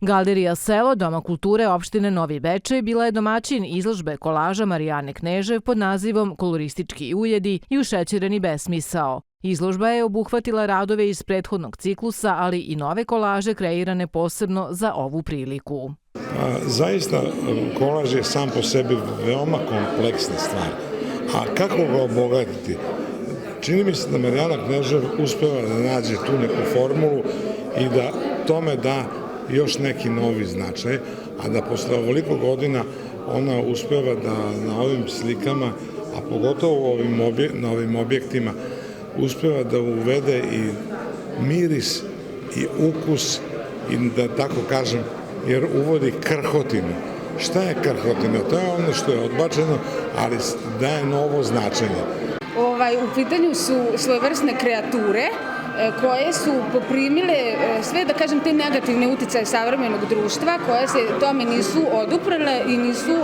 Galerija Selo, Doma kulture opštine Novi Bečej, bila je domaćin izložbe kolaža Marijane Knežev pod nazivom Koloristički ujedi i ušećereni besmisao. Izložba je obuhvatila radove iz prethodnog ciklusa, ali i nove kolaže kreirane posebno za ovu priliku. Zaista, kolaž je sam po sebi veoma kompleksna stvar. A kako ga obogatiti? Čini mi se da Marijana Knežev uspeva da nađe tu neku formulu i da tome da još neki novi značaj, a da posle ovoliko godina ona uspeva da na ovim slikama, a pogotovo na ovim objektima, uspeva da uvede i miris i ukus i da tako kažem, jer uvodi krhotinu. Šta je krhotina? To je ono što je odbačeno, ali daje novo značenje. U pitanju su svojevrsne kreature koje su poprimile sve, da kažem, te negativne uticaje savremenog društva, koje se tome nisu oduprele i nisu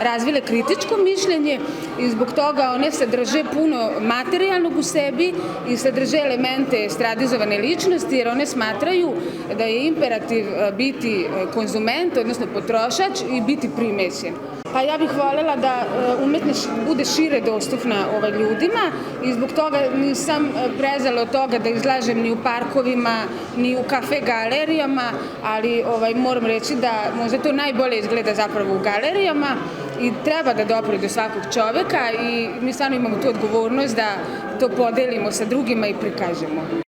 razvile kritičko mišljenje i zbog toga one sadrže puno materijalnog u sebi i sadrže elemente estradizovane ličnosti, jer one smatraju da je imperativ biti konzument, odnosno potrošač i biti primećen. Pa ja bih voljela da umetnost bude šire dostupna ljudima i zbog toga nisam prezala od toga da izlažem ni u parkovima, ni u kafe galerijama, ali moram reći da možda to najbolje izgleda zapravo u galerijama i treba da dopre do svakog čoveka i mi stvarno imamo tu odgovornost da to podelimo sa drugima i prikažemo.